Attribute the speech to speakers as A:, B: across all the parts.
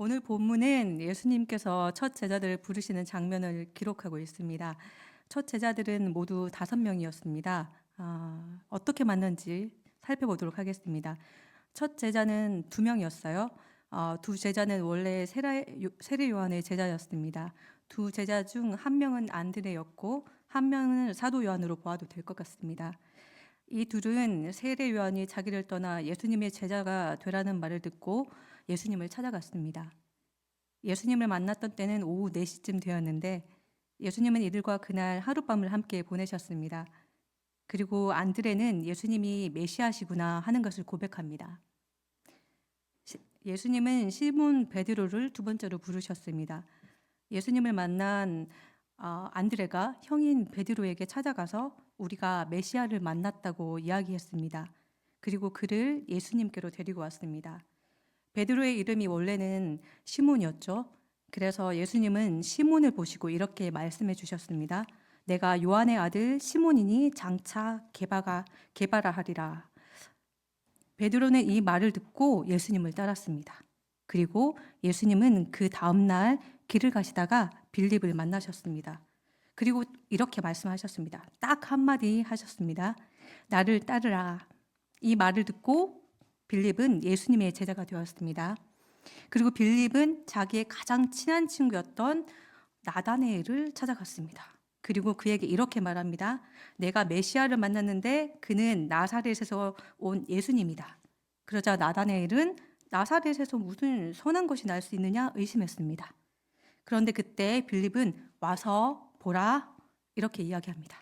A: 오늘 본문은 예수님께서 첫 제자들을 부르시는 장면을 기록하고 있습니다. 첫 제자들은 모두 5명이었습니다. 어떻게 만났는지 살펴보도록 하겠습니다. 첫 제자는 2명이었어요. 두 제자는 원래 세례 요한의 제자였습니다. 두 제자 중 한 명은 안드레였고 한 명은 사도 요한으로 보아도 될 것 같습니다. 이 둘은 세례 요한이 자기를 떠나 예수님의 제자가 되라는 말을 듣고 예수님을 찾아갔습니다. 예수님을 만났던 때는 오후 4시쯤 되었는데 예수님은 이들과 그날 하룻밤을 함께 보내셨습니다. 그리고 안드레는 예수님이 메시아시구나 하는 것을 고백합니다. 예수님은 시몬 베드로를 두 번째로 부르셨습니다. 예수님을 만난 안드레가 형인 베드로에게 찾아가서 우리가 메시아를 만났다고 이야기했습니다. 그리고 그를 예수님께로 데리고 왔습니다. 베드로의 이름이 원래는 시몬이었죠. 그래서 예수님은 시몬을 보시고 이렇게 말씀해 주셨습니다. 내가 요한의 아들 시몬이니 장차 게바라 하리라. 베드로는 이 말을 듣고 예수님을 따랐습니다. 그리고 예수님은 그 다음 날 길을 가시다가 빌립을 만나셨습니다. 그리고 이렇게 말씀하셨습니다. 딱 한마디 하셨습니다. 나를 따르라. 이 말을 듣고 빌립은 예수님의 제자가 되었습니다. 그리고 빌립은 자기의 가장 친한 친구였던 나다네엘을 찾아갔습니다. 그리고 그에게 이렇게 말합니다. 내가 메시아를 만났는데 그는 나사렛에서 온 예수님이다. 그러자 나다네엘은 나사렛에서 무슨 선한 것이 날 수 있느냐 의심했습니다. 그런데 그때 빌립은 와서 보라 이렇게 이야기합니다.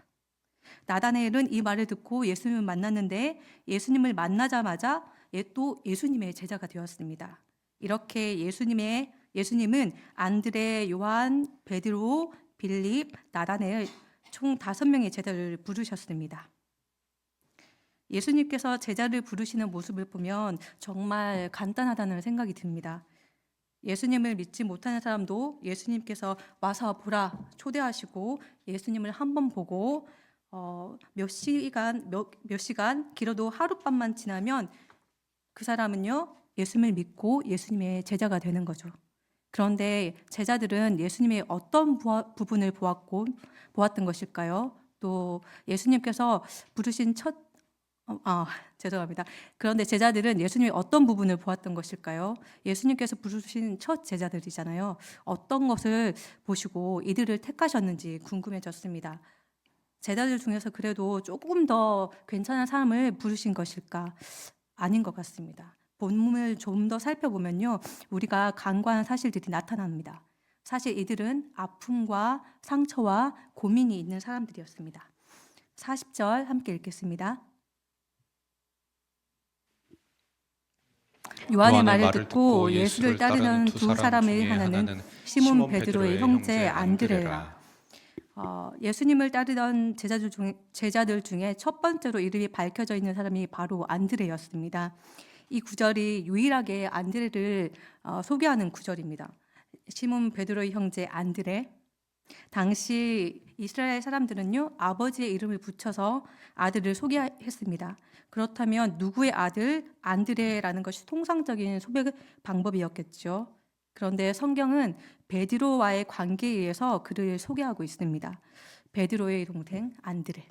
A: 나다네엘은 이 말을 듣고 예수님을 만났는데 예수님을 만나자마자 또 예수님의 제자가 되었습니다. 이렇게 예수님은 안드레, 요한, 베드로, 빌립, 나다네엘 총 5명의 제자를 부르셨습니다. 예수님께서 제자를 부르시는 모습을 보면 정말 간단하다는 생각이 듭니다. 예수님을 믿지 못하는 사람도 예수님께서 와서 보라 초대하시고 예수님을 한번 보고 몇 시간 길어도 하룻밤만 지나면 그 사람은요 예수님을 믿고 예수님의 제자가 되는 거죠. 그런데 제자들은 예수님의 어떤 부분을 보았던 것일까요? 또 예수님께서 부르신 죄송합니다. 그런데 제자들은 예수님의 어떤 부분을 보았던 것일까요? 예수님께서 부르신 첫 제자들이잖아요. 어떤 것을 보시고 이들을 택하셨는지 궁금해졌습니다. 제자들 중에서 그래도 조금 더 괜찮은 사람을 부르신 것일까? 아닌 것 같습니다. 본문을 좀 더 살펴보면요. 우리가 간과한 사실들이 나타납니다. 사실 이들은 아픔과 상처와 고민이 있는 사람들이었습니다. 40절 함께 읽겠습니다. 요한의 말을 듣고 예수를 따르는 두 사람의 하나는 시몬 베드로의 형제 안드레라. 예수님을 따르던 제자들 중에 첫 번째로 이름이 밝혀져 있는 사람이 바로 안드레였습니다. 이 구절이 유일하게 안드레를 소개하는 구절입니다. 시몬 베드로의 형제 안드레. 당시 이스라엘 사람들은요 아버지의 이름을 붙여서 아들을 소개했습니다. 그렇다면 누구의 아들 안드레라는 것이 통상적인 소개 방법이었겠죠. 그런데 성경은 베드로와의 관계에 의해서 그를 소개하고 있습니다. 베드로의 동생 안드레.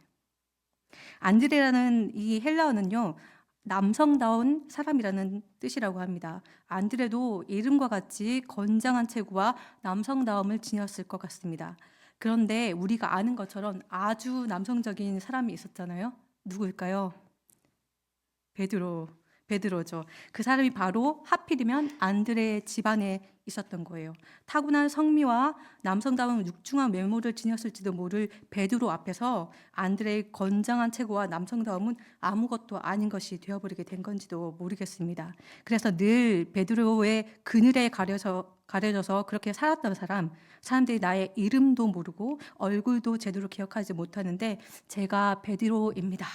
A: 안드레라는 이 헬라어는요 남성다운 사람이라는 뜻이라고 합니다. 안드레도 이름과 같이 건장한 체구와 남성다움을 지녔을 것 같습니다. 그런데 우리가 아는 것처럼 아주 남성적인 사람이 있었잖아요. 누구일까요? 베드로죠. 그 사람이 바로 하필이면 안드레의 집안에 있었던 거예요. 타고난 성미와 남성다운 육중한 외모를 지녔을지도 모를 베드로 앞에서 안드레의 건장한 체구와 남성다움은 아무것도 아닌 것이 되어버리게 된 건지도 모르겠습니다. 그래서 늘 베드로의 그늘에 가려져서 그렇게 살았던 사람들이 나의 이름도 모르고 얼굴도 제대로 기억하지 못하는데 제가 베드로입니다.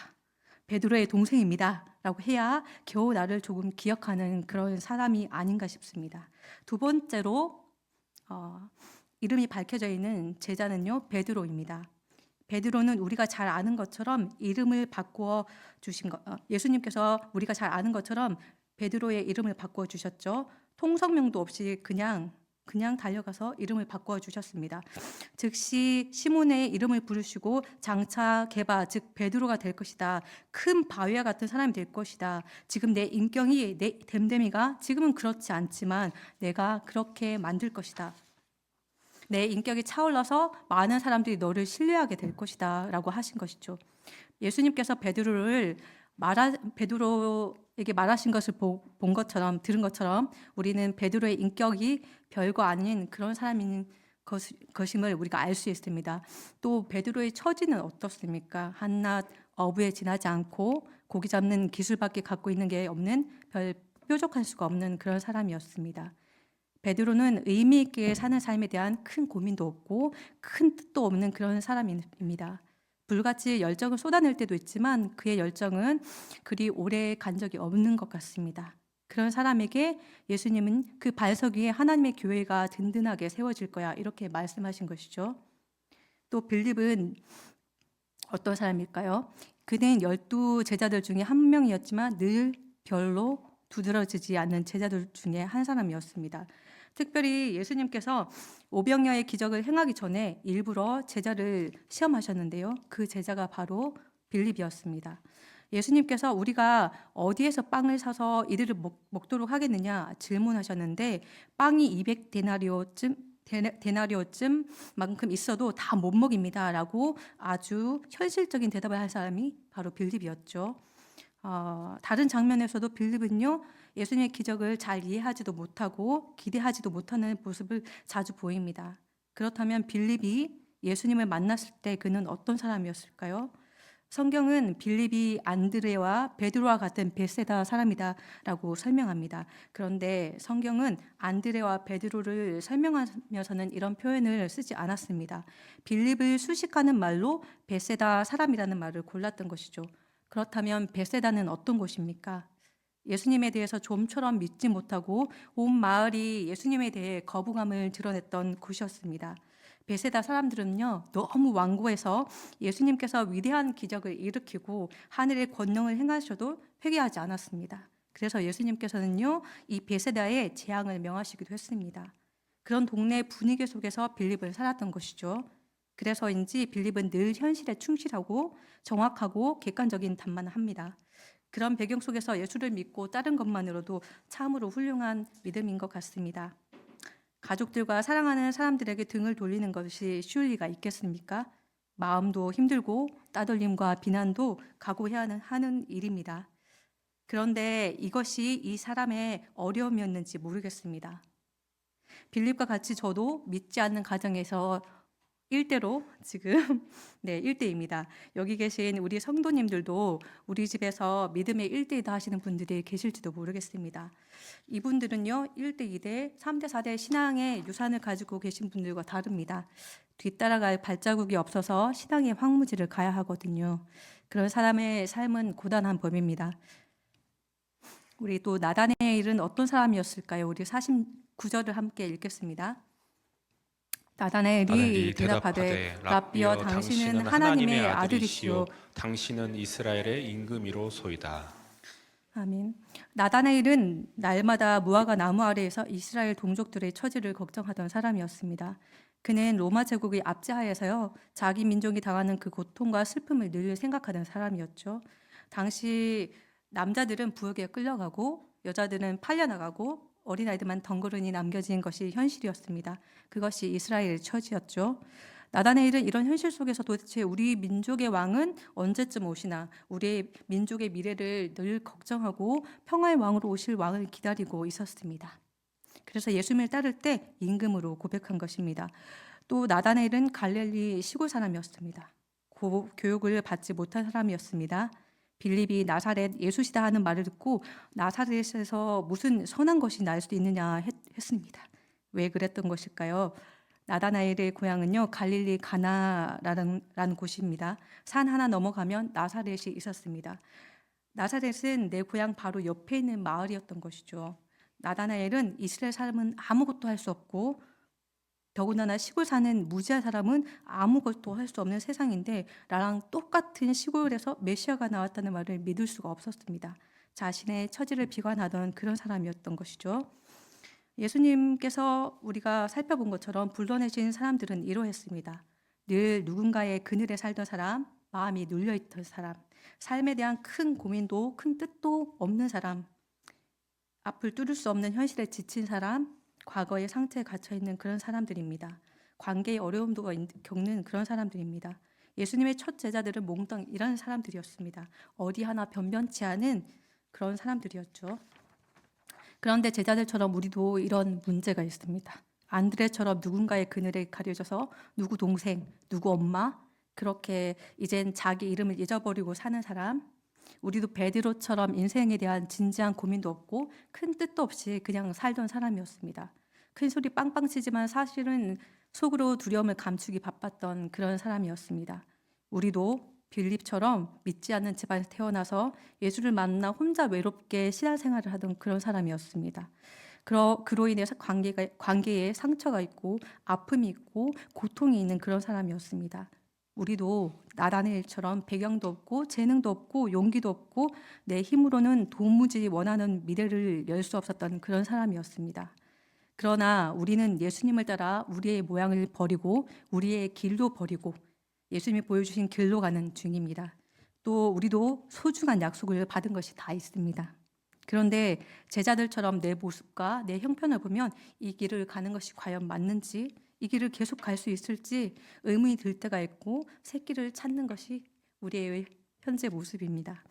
A: 베드로의 동생입니다. 라고 해야 겨우 나를 조금 기억하는 그런 사람이 아닌가 싶습니다. 두 번째로 이름이 밝혀져 있는 제자는요 베드로입니다. 베드로는 우리가 잘 아는 것처럼 이름을 바꾸어 주신 예수님께서 우리가 잘 아는 것처럼 베드로의 이름을 바꾸어 주셨죠. 통성명도 없이 그냥 달려가서 이름을 바꿔 주셨습니다. 즉시 시몬의 이름을 부르시고 장차 게바 즉 베드로가 될 것이다. 큰 바위와 같은 사람이 될 것이다. 지금 내 인격이 내 됨됨이가 지금은 그렇지 않지만 내가 그렇게 만들 것이다. 내 인격이 차올라서 많은 사람들이 너를 신뢰하게 될 것이다 라고 하신 것이죠. 예수님께서 베드로에게 말하신 것을 본 것처럼 들은 것처럼 우리는 베드로의 인격이 별거 아닌 그런 사람인 것임을 우리가 알 수 있습니다. 또 베드로의 처지는 어떻습니까? 한낱 어부에 지나지 않고 고기 잡는 기술밖에 갖고 있는 게 없는 별 뾰족할 수가 없는 그런 사람이었습니다. 베드로는 의미 있게 사는 삶에 대한 큰 고민도 없고 큰 뜻도 없는 그런 사람입니다. 불같이 열정을 쏟아낼 때도 있지만 그의 열정은 그리 오래 간 적이 없는 것 같습니다. 그런 사람에게 예수님은 그 반석 위에 하나님의 교회가 든든하게 세워질 거야 이렇게 말씀하신 것이죠. 또 빌립은 어떤 사람일까요? 그는 12 제자들 중에 한 명이었지만 늘 별로 두드러지지 않는 제자들 중에 한 사람이었습니다. 특별히 예수님께서 오병이어의 기적을 행하기 전에 일부러 제자를 시험하셨는데요. 그 제자가 바로 빌립이었습니다. 예수님께서 우리가 어디에서 빵을 사서 이들을 먹도록 하겠느냐 질문하셨는데 빵이 200데나리오쯤만큼 있어도 다 못 먹입니다 라고 아주 현실적인 대답을 할 사람이 바로 빌립이었죠. 다른 장면에서도 빌립은요 예수님의 기적을 잘 이해하지도 못하고 기대하지도 못하는 모습을 자주 보입니다. 그렇다면 빌립이 예수님을 만났을 때 그는 어떤 사람이었을까요? 성경은 빌립이 안드레와 베드로와 같은 벳세다 사람이다라고 설명합니다. 그런데 성경은 안드레와 베드로를 설명하면서는 이런 표현을 쓰지 않았습니다. 빌립을 수식하는 말로 벳세다 사람이라는 말을 골랐던 것이죠. 그렇다면 벳세다는 어떤 곳입니까? 예수님에 대해서 좀처럼 믿지 못하고 온 마을이 예수님에 대해 거부감을 드러냈던 곳이었습니다. 베세다 사람들은요 너무 완고해서 예수님께서 위대한 기적을 일으키고 하늘의 권능을 행하셔도 회개하지 않았습니다. 그래서 예수님께서는요 이 베세다에 재앙을 명하시기도 했습니다. 그런 동네 분위기 속에서 빌립은 살았던 것이죠. 그래서인지 빌립은 늘 현실에 충실하고 정확하고 객관적인 답만을 합니다. 그런 배경 속에서 예수를 믿고 따른 것만으로도 참으로 훌륭한 믿음인 것 같습니다. 가족들과 사랑하는 사람들에게 등을 돌리는 것이 쉬울 리가 있겠습니까? 마음도 힘들고 따돌림과 비난도 각오해야 하는 일입니다. 그런데 이것이 이 사람의 어려움이었는지 모르겠습니다. 빌립과 같이 저도 믿지 않는 가정에서 일대로 지금 일대입니다. 여기 계신 우리 성도님들도 우리 집에서 믿음의 일대이다 하시는 분들이 계실지도 모르겠습니다. 이분들은요 1대, 2대, 3대, 4대 신앙의 유산을 가지고 계신 분들과 다릅니다. 뒤따라갈 발자국이 없어서 신앙의 황무지를 가야 하거든요. 그런 사람의 삶은 고단한 법입니다. 우리 또 나다네일은 어떤 사람이었을까요? 우리 49절을 함께 읽겠습니다. 나다나엘이 대답하되 랍비여 당신은 하나님의 아들이시요
B: 당신은 이스라엘의 임금이로소이다.
A: 아멘. 나다나엘은 날마다 무화과 나무 아래에서 이스라엘 동족들의 처지를 걱정하던 사람이었습니다. 그는 로마 제국의 압제하에서요 자기 민족이 당하는 그 고통과 슬픔을 늘 생각하는 사람이었죠. 당시 남자들은 부역에 끌려가고 여자들은 팔려나가고 어린아이들만 덩그러니 남겨진 것이 현실이었습니다. 그것이 이스라엘의 처지였죠. 나다네일은 이런 현실 속에서 도대체 우리 민족의 왕은 언제쯤 오시나, 우리의 민족의 미래를 늘 걱정하고 평화의 왕으로 오실 왕을 기다리고 있었습니다. 그래서 예수님을 따를 때 임금으로 고백한 것입니다. 또 나다네일은 갈릴리 시골 사람이었습니다. 교육을 받지 못한 사람이었습니다. 빌립이 나사렛 예수시다 하는 말을 듣고 나사렛에서 무슨 선한 것이 날 수 있느냐 했습니다. 왜 그랬던 것일까요? 나다나엘의 고향은요 갈릴리 가나라는 곳입니다. 산 하나 넘어가면 나사렛이 있었습니다. 나사렛은 내 고향 바로 옆에 있는 마을이었던 것이죠. 나다나엘은 이스라엘 사람은 아무것도 할 수 없고 더군다나 시골 사는 무지한 사람은 아무것도 할 수 없는 세상인데 나랑 똑같은 시골에서 메시아가 나왔다는 말을 믿을 수가 없었습니다. 자신의 처지를 비관하던 그런 사람이었던 것이죠. 예수님께서 우리가 살펴본 것처럼 불러내신 사람들은 이러했습니다. 늘 누군가의 그늘에 살던 사람, 마음이 눌려있던 사람, 삶에 대한 큰 고민도 큰 뜻도 없는 사람, 앞을 뚫을 수 없는 현실에 지친 사람, 과거의 상처에 갇혀있는 그런 사람들입니다. 관계의 어려움도 겪는 그런 사람들입니다. 예수님의 첫 제자들은 몽땅 이런 사람들이었습니다. 어디 하나 변변치 않은 그런 사람들이었죠. 그런데 제자들처럼 우리도 이런 문제가 있습니다. 안드레처럼 누군가의 그늘에 가려져서 누구 동생, 누구 엄마, 그렇게 이젠 자기 이름을 잊어버리고 사는 사람, 우리도 베드로처럼 인생에 대한 진지한 고민도 없고 큰 뜻도 없이 그냥 살던 사람이었습니다. 큰 소리 빵빵 치지만 사실은 속으로 두려움을 감추기 바빴던 그런 사람이었습니다. 우리도 빌립처럼 믿지 않는 집안에서 태어나서 예수를 만나 혼자 외롭게 신앙생활을 하던 그런 사람이었습니다. 그로 인해서 관계에 상처가 있고 아픔이 있고 고통이 있는 그런 사람이었습니다. 우리도 나다니엘처럼 배경도 없고 재능도 없고 용기도 없고 내 힘으로는 도무지 원하는 미래를 열 수 없었던 그런 사람이었습니다. 그러나 우리는 예수님을 따라 우리의 모양을 버리고 우리의 길도 버리고 예수님이 보여주신 길로 가는 중입니다. 또 우리도 소중한 약속을 받은 것이 다 있습니다. 그런데 제자들처럼 내 모습과 내 형편을 보면 이 길을 가는 것이 과연 맞는지, 이 길을 계속 갈 수 있을지 의문이 들 때가 있고 새 길을 찾는 것이 우리의 현재 모습입니다.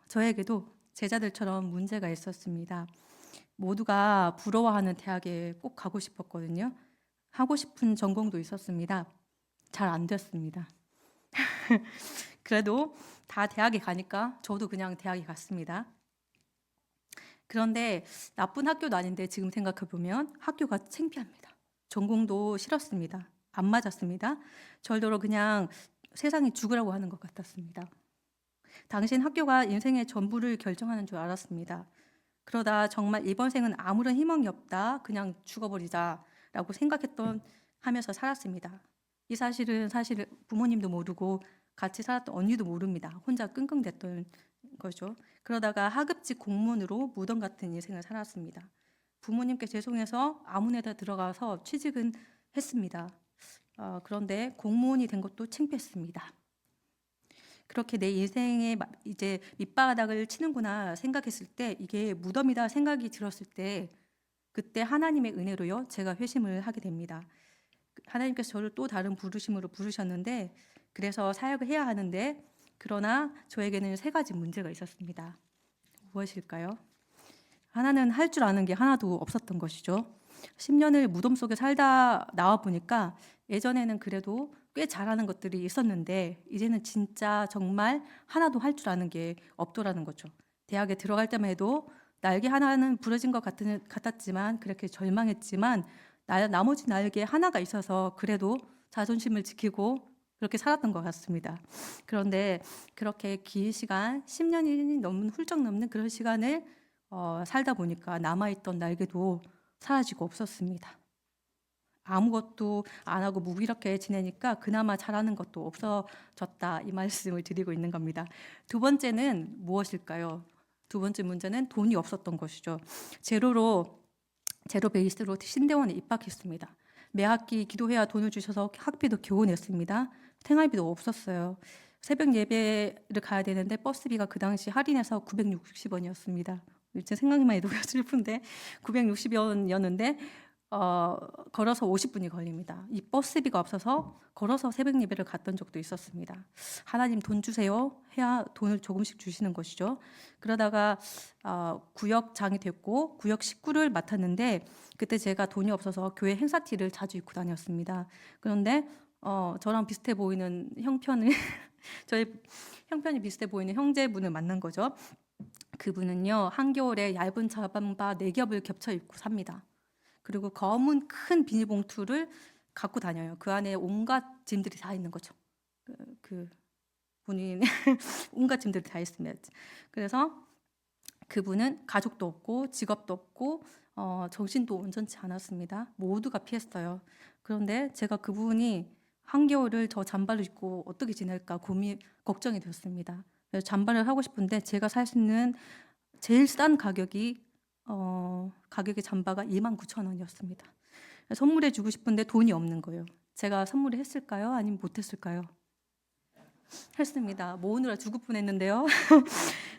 A: 저에게도 제자들처럼 문제가 있었습니다. 모두가 부러워하는 대학에 꼭 가고 싶었거든요. 하고 싶은 전공도 있었습니다. 잘 안 됐습니다. 그래도 다 대학에 가니까 저도 그냥 대학에 갔습니다. 그런데 나쁜 학교도 아닌데 지금 생각해 보면 학교가 창피합니다. 전공도 싫었습니다. 안 맞았습니다. 절대로 그냥 세상이 죽으라고 하는 것 같았습니다. 당신 학교가 인생의 전부를 결정하는 줄 알았습니다. 그러다 정말 이번 생은 아무런 희망이 없다. 그냥 죽어버리자라고 하면서 살았습니다. 이 사실은 사실 부모님도 모르고 같이 살았던 언니도 모릅니다. 혼자 끙끙댔던 거죠. 그러다가 하급직 공무원으로 무덤 같은 인생을 살았습니다. 부모님께 죄송해서 아무데나 들어가서 취직은 했습니다. 그런데 공무원이 된 것도 창피했습니다. 그렇게 내 인생에 이제 밑바닥을 치는구나 생각했을 때 이게 무덤이다 생각이 들었을 때 그때 하나님의 은혜로요 제가 회심을 하게 됩니다. 하나님께서 저를 또 다른 부르심으로 부르셨는데 그래서 사역을 해야 하는데 그러나 저에게는 세 가지 문제가 있었습니다. 무엇일까요? 하나는 할 줄 아는 게 하나도 없었던 것이죠. 10년을 무덤 속에 살다 나와 보니까 예전에는 그래도 꽤 잘하는 것들이 있었는데 이제는 진짜 정말 하나도 할 줄 아는 게 없더라는 거죠. 대학에 들어갈 때만 해도 날개 하나는 부러진 것 같았지만 그렇게 절망했지만 나머지 날개 하나가 있어서 그래도 자존심을 지키고 그렇게 살았던 것 같습니다. 그런데 그렇게 긴 시간 10년이 훌쩍 넘는 그런 시간을 살다 보니까 남아있던 날개도 사라지고 없었습니다. 아무것도 안 하고 무기력해 지내니까 그나마 잘하는 것도 없어졌다 이 말씀을 드리고 있는 겁니다. 두 번째는 무엇일까요? 두 번째 문제는 돈이 없었던 것이죠. 제로 베이스로 신대원에 입학했습니다. 매 학기 기도해야 돈을 주셔서 학비도 겨우 냈습니다. 생활비도 없었어요. 새벽 예배를 가야 되는데 버스비가 그 당시 할인해서 960원이었습니다. 이제 생각만 해도 슬픈데 960원이었는데 걸어서 50분이 걸립니다. 이 버스비가 없어서 걸어서 새벽 예배를 갔던 적도 있었습니다. 하나님 돈 주세요 해야 돈을 조금씩 주시는 것이죠. 그러다가 구역장이 됐고 구역 식구를 맡았는데 그때 제가 돈이 없어서 교회 행사티를 자주 입고 다녔습니다. 그런데 저랑 비슷해 보이는 저의 형편이 비슷해 보이는 형제분을 만난 거죠. 그분은요 한겨울에 얇은 자반바 4겹을 겹쳐 입고 삽니다. 그리고 검은 큰 비닐봉투를 갖고 다녀요. 그 안에 온갖 짐들이 다 있는 거죠. 그 본인 온갖 짐들이 다 있습니다. 그래서 그분은 가족도 없고 직업도 없고 정신도 온전치 않았습니다. 모두가 피했어요. 그런데 제가 그분이 한겨울을 저 잠바를 입고 어떻게 지낼까 걱정이 되었습니다. 그래서 잠바를 하고 싶은데 제가 살 수 있는 제일 싼 가격이 가격의 잠바가 29,000원이었습니다. 선물해 주고 싶은데 돈이 없는 거예요. 제가 선물을 했을까요? 아니면 못했을까요? 했습니다. 모으느라 죽을 뻔했는데요.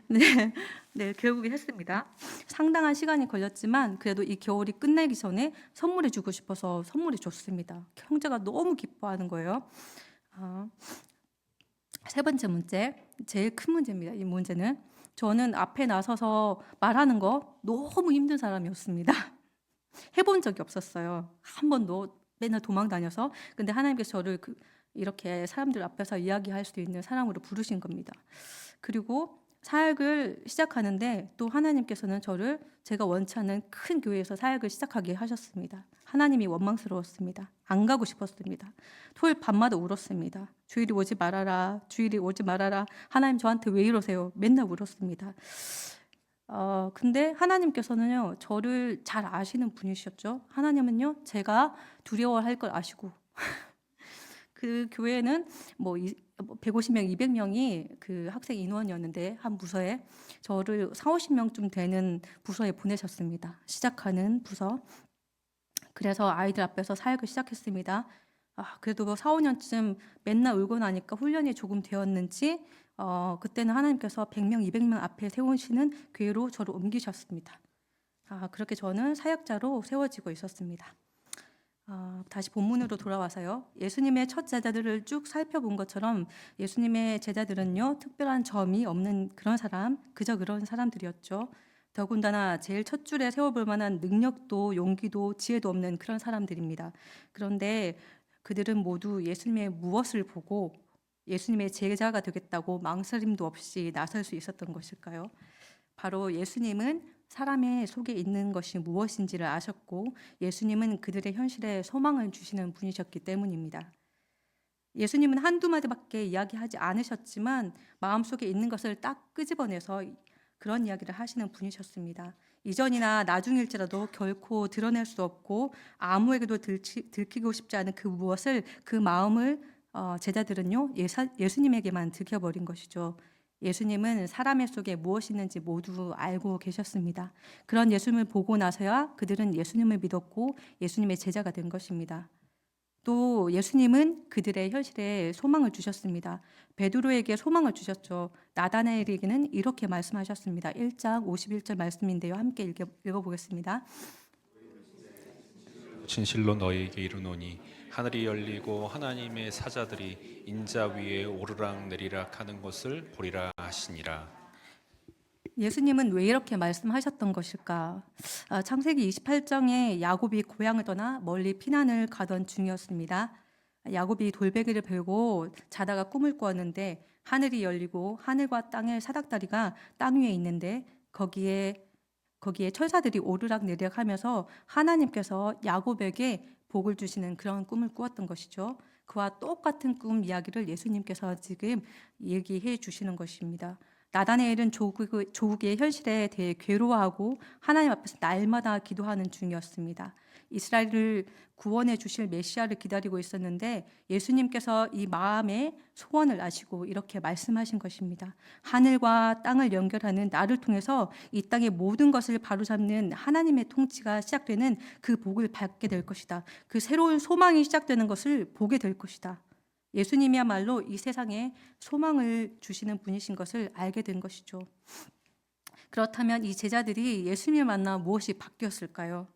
A: 네, 네, 결국에 했습니다. 상당한 시간이 걸렸지만 그래도 이 겨울이 끝나기 전에 선물해 주고 싶어서 선물해 줬습니다. 형제가 너무 기뻐하는 거예요. 세 번째 문제, 제일 큰 문제입니다. 이 문제는 저는 앞에 나서서 말하는 거 너무 힘든 사람이었습니다. 해본 적이 없었어요. 한 번도. 맨날 도망 다녀서. 근데 하나님께서 저를 이렇게 사람들 앞에서 이야기할 수 있는 사람으로 부르신 겁니다. 그리고 사역을 시작하는데 또 하나님께서는 저를 제가 원치 않는 큰 교회에서 사역을 시작하게 하셨습니다. 하나님이 원망스러웠습니다. 안 가고 싶었습니다. 토요일 밤마다 울었습니다. 주일이 오지 말아라. 주일이 오지 말아라. 하나님 저한테 왜 이러세요? 맨날 울었습니다. 근데 하나님께서는요, 저를 잘 아시는 분이셨죠. 하나님은요, 제가 두려워할 걸 아시고 그 교회는 150명, 200명이 그 학생 인원이었는데 한 부서에 저를 40-50명쯤 되는 부서에 보내셨습니다. 시작하는 부서. 그래서 아이들 앞에서 사역을 시작했습니다. 그래도 4-5년쯤 맨날 울고 나니까 훈련이 조금 되었는지 그때는 하나님께서 100명, 200명 앞에 세우시는 교회로 저를 옮기셨습니다. 그렇게 저는 사역자로 세워지고 있었습니다. 다시 본문으로 돌아와서요. 예수님의 첫 제자들을 쭉 살펴본 것처럼 예수님의 제자들은요, 특별한 점이 없는 그런 사람, 그저 그런 사람들이었죠. 더군다나 제일 첫 줄에 세워볼 만한 능력도 용기도 지혜도 없는 그런 사람들입니다. 그런데 그들은 모두 예수님의 무엇을 보고 예수님의 제자가 되겠다고 망설임도 없이 나설 수 있었던 것일까요? 바로 예수님은 사람의 속에 있는 것이 무엇인지를 아셨고 예수님은 그들의 현실에 소망을 주시는 분이셨기 때문입니다. 예수님은 한두 마디밖에 이야기하지 않으셨지만 마음속에 있는 것을 딱 끄집어내서 그런 이야기를 하시는 분이셨습니다. 이전이나 나중일지라도 결코 드러낼 수 없고 아무에게도 들키고 싶지 않은 그 무엇을, 그 마음을 제자들은요, 예수님에게만 들켜버린 것이죠. 예수님은 사람의 속에 무엇이 있는지 모두 알고 계셨습니다. 그런 예수님을 보고 나서야 그들은 예수님을 믿었고 예수님의 제자가 된 것입니다. 또 예수님은 그들의 현실에 소망을 주셨습니다. 베드로에게 소망을 주셨죠. 나다나엘에게는 이렇게 말씀하셨습니다. 1장 51절 말씀인데요. 함께 읽어보겠습니다.
B: 진실로 너희에게 이르노니 하늘이 열리고 하나님의 사자들이 인자 위에 오르락 내리락 하는 것을 보리라 하시니라.
A: 예수님은 왜 이렇게 말씀하셨던 것일까? 창세기 28장에 야곱이 고향을 떠나 멀리 피난을 가던 중이었습니다. 야곱이 돌베개를 베고 자다가 꿈을 꾸었는데 하늘이 열리고 하늘과 땅의 사닥다리가 땅 위에 있는데 거기에 천사들이 오르락 내리락 하면서 하나님께서 야곱에게 복을 주시는 그런 꿈을 꾸었던 것이죠. 그와 똑같은 꿈 이야기를 예수님께서 지금 얘기해 주시는 것입니다. 나다나엘은 조국의 현실에 대해 괴로워하고 하나님 앞에서 날마다 기도하는 중이었습니다. 이스라엘을 구원해 주실 메시아를 기다리고 있었는데 예수님께서 이 마음의 소원을 아시고 이렇게 말씀하신 것입니다. 하늘과 땅을 연결하는 나를 통해서 이 땅의 모든 것을 바로잡는 하나님의 통치가 시작되는 그 복을 받게 될 것이다. 그 새로운 소망이 시작되는 것을 보게 될 것이다. 예수님이야말로 이 세상에 소망을 주시는 분이신 것을 알게 된 것이죠. 그렇다면 이 제자들이 예수님을 만나 무엇이 바뀌었을까요?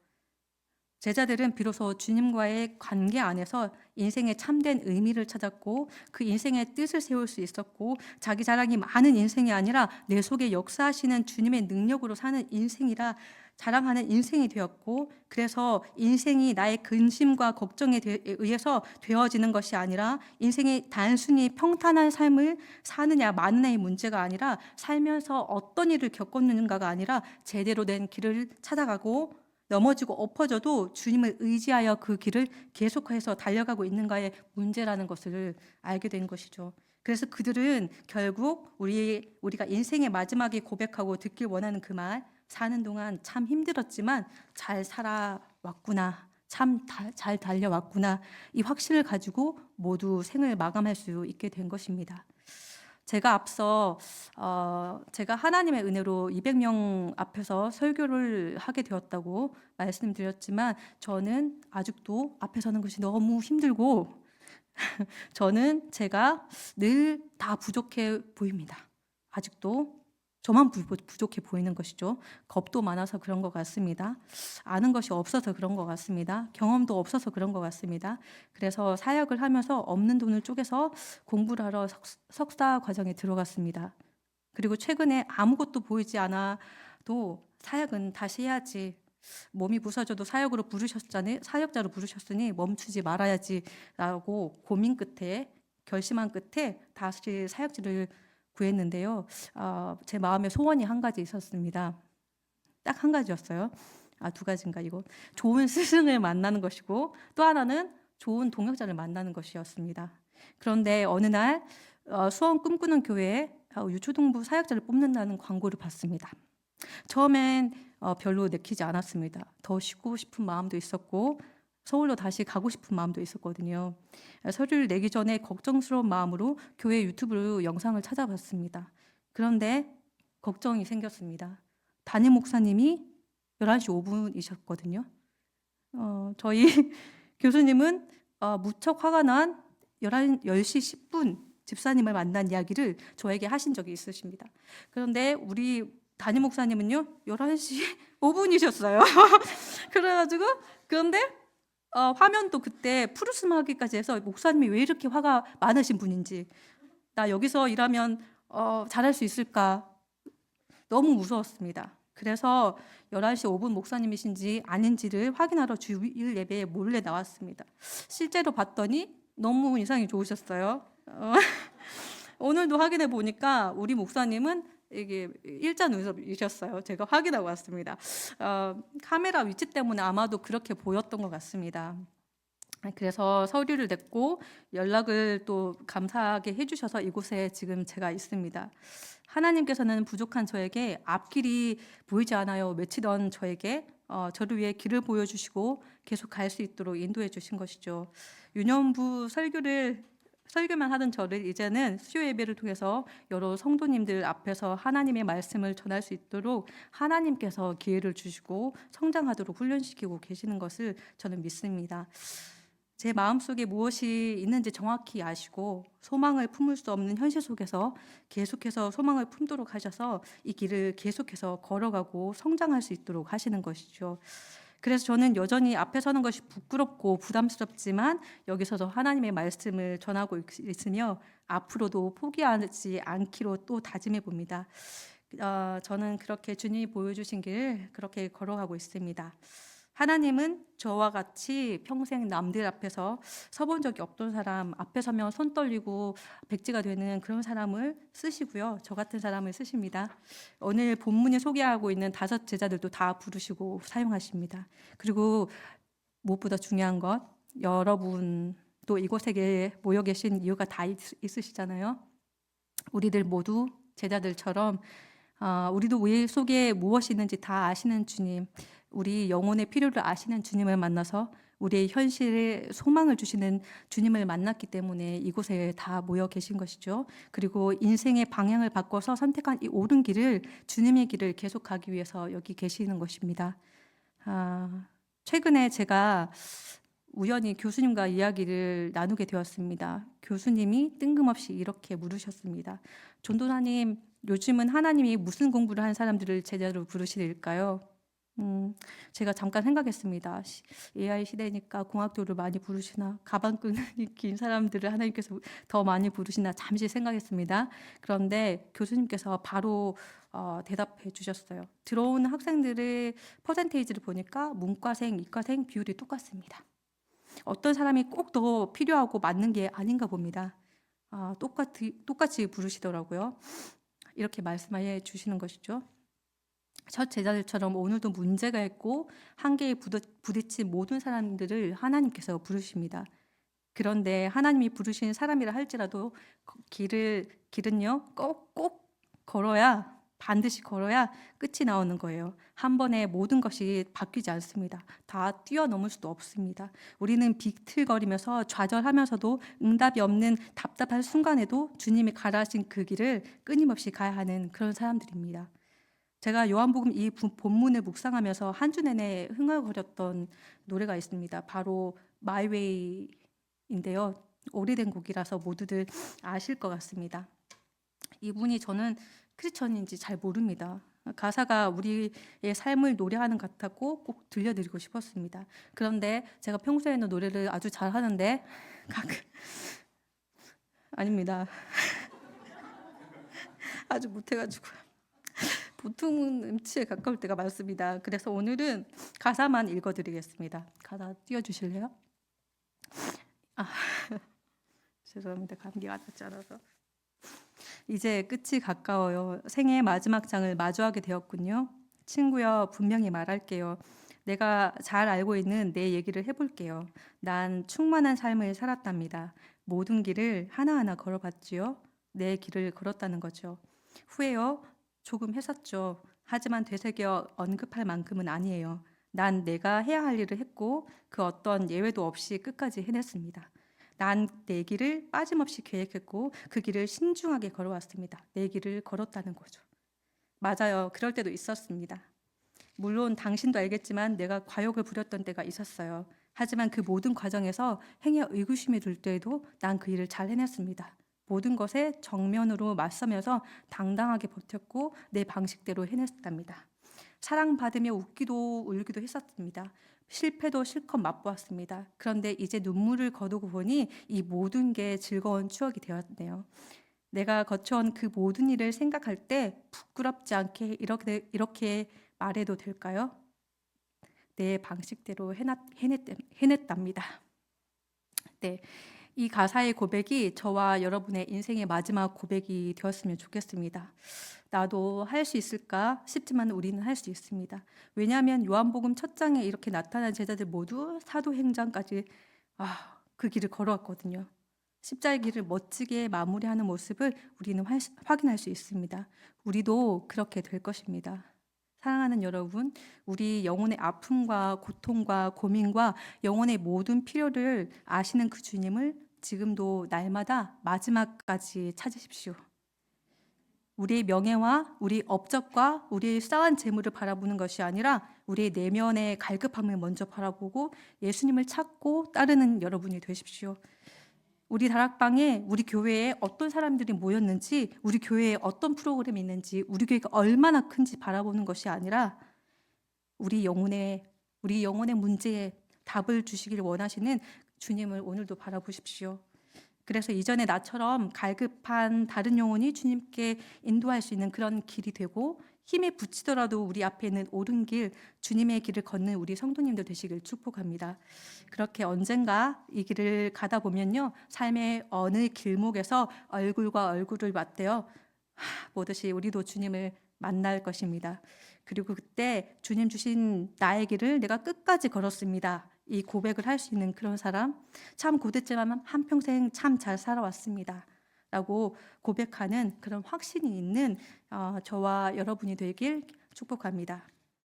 A: 제자들은 비로소 주님과의 관계 안에서 인생의 참된 의미를 찾았고 그 인생의 뜻을 세울 수 있었고 자기 자랑이 많은 인생이 아니라 내 속에 역사하시는 주님의 능력으로 사는 인생이라 자랑하는 인생이 되었고 그래서 인생이 나의 근심과 걱정에 의해서 되어지는 것이 아니라 인생이 단순히 평탄한 삶을 사느냐 마느냐의 문제가 아니라 살면서 어떤 일을 겪었는가가 아니라 제대로 된 길을 찾아가고 넘어지고 엎어져도 주님을 의지하여 그 길을 계속해서 달려가고 있는가의 문제라는 것을 알게 된 것이죠. 그래서 그들은 결국 우리가 인생의 마지막에 고백하고 듣길 원하는 그 말, 사는 동안 참 힘들었지만 잘 살아왔구나, 참 잘 달려왔구나, 이 확신을 가지고 모두 생을 마감할 수 있게 된 것입니다. 제가 앞서 제가 하나님의 은혜로 200명 앞에서 설교를 하게 되었다고 말씀드렸지만 저는 아직도 앞에 서는 것이 너무 힘들고 저는 제가 늘 다 부족해 보입니다. 아직도 저만 부족해 보이는 것이죠. 겁도 많아서 그런 것 같습니다. 아는 것이 없어서 그런 것 같습니다. 경험도 없어서 그런 것 같습니다. 그래서 사역을 하면서 없는 돈을 쪼개서 공부를 하러 석사 과정에 들어갔습니다. 그리고 최근에 아무것도 보이지 않아도 사역은 다시 해야지. 몸이 부서져도 사역자로 부르셨으니 멈추지 말아야지라고 고민 끝에 결심한 끝에 다시 사역지를 구했는데요. 제 마음에 소원이 한 가지 있었습니다. 딱 한 가지였어요. 두 가지인가 이거. 좋은 스승을 만나는 것이고 또 하나는 좋은 동역자를 만나는 것이었습니다. 그런데 어느 날 수원 꿈꾸는 교회에 유초등부 사역자를 뽑는다는 광고를 봤습니다. 처음엔 별로 내키지 않았습니다. 더 쉬고 싶은 마음도 있었고 서울로 다시 가고 싶은 마음도 있었거든요. 서류를 내기 전에 걱정스러운 마음으로 교회 유튜브로 영상을 찾아봤습니다. 그런데 걱정이 생겼습니다. 담임 목사님이 11시 5분이셨거든요. 저희 교수님은 무척 화가 난 10시 10분 집사님을 만난 이야기를 저에게 하신 적이 있으십니다. 그런데 우리 담임 목사님은요 11시 5분이셨어요. 그래가지고 그런데 화면도 그때 푸르스름하기까지 해서 목사님이 왜 이렇게 화가 많으신 분인지, 나 여기서 일하면 잘할 수 있을까 너무 무서웠습니다. 그래서 11시 5분 목사님이신지 아닌지를 확인하러 주일 예배에 몰래 나왔습니다. 실제로 봤더니 너무 인상이 좋으셨어요. 오늘도 확인해 보니까 우리 목사님은 이게 일자 눈썹이셨어요. 제가 확인하고 왔습니다. 카메라 위치 때문에 아마도 그렇게 보였던 것 같습니다. 그래서 서류를 냈고 연락을 또 감사하게 해주셔서 이곳에 지금 제가 있습니다. 하나님께서는 부족한 저에게 앞길이 보이지 않아요 외치던 저에게 저를 위해 길을 보여주시고 계속 갈 수 있도록 인도해 주신 것이죠. 유년부 설교만 하던 저를 이제는 수요 예배를 통해서 여러 성도님들 앞에서 하나님의 말씀을 전할 수 있도록 하나님께서 기회를 주시고 성장하도록 훈련시키고 계시는 것을 저는 믿습니다. 제 마음속에 무엇이 있는지 정확히 아시고 소망을 품을 수 없는 현실 속에서 계속해서 소망을 품도록 하셔서 이 길을 계속해서 걸어가고 성장할 수 있도록 하시는 것이죠. 그래서 저는 여전히 앞에 서는 것이 부끄럽고 부담스럽지만 여기서도 하나님의 말씀을 전하고 있으며 앞으로도 포기하지 않기로 또 다짐해 봅니다. 저는 그렇게 주님이 보여주신 길을 그렇게 걸어가고 있습니다. 하나님은 저와 같이 평생 남들 앞에서 서본 적이 없던 사람 앞에 서면 손 떨리고 백지가 되는 그런 사람을 쓰시고요. 저 같은 사람을 쓰십니다. 오늘 본문에 소개하고 있는 5 제자들도 다 부르시고 사용하십니다. 그리고 무엇보다 중요한 것, 여러분 또 이곳에 모여 계신 이유가 다 있으시잖아요. 우리들 모두 제자들처럼 우리도 우리 속에 무엇이 있는지 다 아시는 주님, 우리 영혼의 필요를 아시는 주님을 만나서 우리의 현실에 소망을 주시는 주님을 만났기 때문에 이곳에 다 모여 계신 것이죠. 그리고 인생의 방향을 바꿔서 선택한 이 옳은 길을, 주님의 길을 계속 가기 위해서 여기 계시는 것입니다. 최근에 제가 우연히 교수님과 이야기를 나누게 되었습니다. 교수님이 뜬금없이 이렇게 물으셨습니다. 전도사님, 요즘은 하나님이 무슨 공부를 한 사람들을 제자로 부르실까요? 제가 잠깐 생각했습니다. AI 시대니까 공학도를 많이 부르시나, 가방끈이 긴 사람들을 하나님께서 더 많이 부르시나 잠시 생각했습니다. 그런데 교수님께서 바로 대답해 주셨어요. 들어오는 학생들의 퍼센테이지를 보니까 문과생, 이과생 비율이 똑같습니다. 어떤 사람이 꼭 더 필요하고 맞는 게 아닌가 봅니다. 똑같이 부르시더라고요. 이렇게 말씀해 주시는 것이죠. 첫 제자들처럼 오늘도 문제가 있고 한계에 부딪힌 모든 사람들을 하나님께서 부르십니다. 그런데 하나님이 부르신 사람이라 할지라도 길은요 꼭 걸어야 반드시 걸어야 끝이 나오는 거예요. 한 번에 모든 것이 바뀌지 않습니다. 다 뛰어넘을 수도 없습니다. 우리는 비틀거리면서 좌절하면서도 응답이 없는 답답한 순간에도 주님이 가라하신 그 길을 끊임없이 가야 하는 그런 사람들입니다. 제가 요한복음 이 본문을 묵상하면서 한 주 내내 흥얼거렸던 노래가 있습니다. 바로 My Way인데요. 오래된 곡이라서 모두들 아실 것 같습니다. 이분이 저는 크리스천인지 잘 모릅니다. 가사가 우리의 삶을 노래하는 것 같았고 꼭 들려드리고 싶었습니다. 그런데 제가 평소에는 노래를 아주 잘하는데 가끔 아닙니다. 아주 못해가지고 보통은 음치에 가까울 때가 많습니다. 그래서 오늘은 가사만 읽어드리겠습니다. 가사 띄워주실래요? 죄송합니다. 감기가 낫지 않아서. 이제 끝이 가까워요. 생의 마지막 장을 마주하게 되었군요. 친구여, 분명히 말할게요. 내가 잘 알고 있는 내 얘기를 해볼게요. 난 충만한 삶을 살았답니다. 모든 길을 하나하나 걸어봤지요. 내 길을 걸었다는 거죠. 후회요? 조금 했었죠. 하지만 되새겨 언급할 만큼은 아니에요. 난 내가 해야 할 일을 했고 그 어떤 예외도 없이 끝까지 해냈습니다. 난 내 길을 빠짐없이 계획했고 그 길을 신중하게 걸어왔습니다. 내 길을 걸었다는 거죠. 맞아요. 그럴 때도 있었습니다. 물론 당신도 알겠지만 내가 과욕을 부렸던 때가 있었어요. 하지만 그 모든 과정에서 행여 의구심이 들 때에도 난 그 일을 잘 해냈습니다. 모든 것에 정면으로 맞서면서 당당하게 버텼고 내 방식대로 해냈답니다. 사랑받으며 웃기도 울기도 했었습니다. 실패도 실컷 맛보았습니다. 그런데 이제 눈물을 거두고 보니 이 모든 게 즐거운 추억이 되었네요. 내가 거쳐온 그 모든 일을 생각할 때 부끄럽지 않게 이렇게 말해도 될까요? 내 방식대로 해냈답니다. 네, 이 가사의 고백이 저와 여러분의 인생의 마지막 고백이 되었으면 좋겠습니다. 나도 할 수 있을까 싶지만 우리는 할 수 있습니다. 왜냐하면 요한복음 첫 장에 이렇게 나타난 제자들 모두 사도행전까지 그 길을 걸어왔거든요. 십자가의 길을 멋지게 마무리하는 모습을 우리는 확인할 수 있습니다. 우리도 그렇게 될 것입니다. 사랑하는 여러분, 우리 영혼의 아픔과 고통과 고민과 영혼의 모든 필요를 아시는 그 주님을 지금도 날마다 마지막까지 찾으십시오. 우리의 명예와 우리 업적과 우리의 쌓은 재물을 바라보는 것이 아니라 우리의 내면의 갈급함을 먼저 바라보고 예수님을 찾고 따르는 여러분이 되십시오. 우리 다락방에 우리 교회에 어떤 사람들이 모였는지, 우리 교회에 어떤 프로그램이 있는지, 우리 교회가 얼마나 큰지 바라보는 것이 아니라 우리 영혼의 문제에 답을 주시길 원하시는 주님을 오늘도 바라보십시오. 그래서 이전에 나처럼 갈급한 다른 영혼이 주님께 인도할 수 있는 그런 길이 되고 힘에 부치더라도 우리 앞에 있는 옳은 길, 주님의 길을 걷는 우리 성도님들 되시길 축복합니다. 그렇게 언젠가 이 길을 가다 보면요, 삶의 어느 길목에서 얼굴과 얼굴을 맞대어 보듯이 우리도 주님을 만날 것입니다. 그리고 그때 주님 주신 나의 길을 내가 끝까지 걸었습니다. 이 고백을 할 수 있는 그런 사람, 참 고됐지만 한평생 참 잘 살아왔습니다. 라고 고백하는 그런 확신이 있는 저와 여러분이 되길 축복합니다.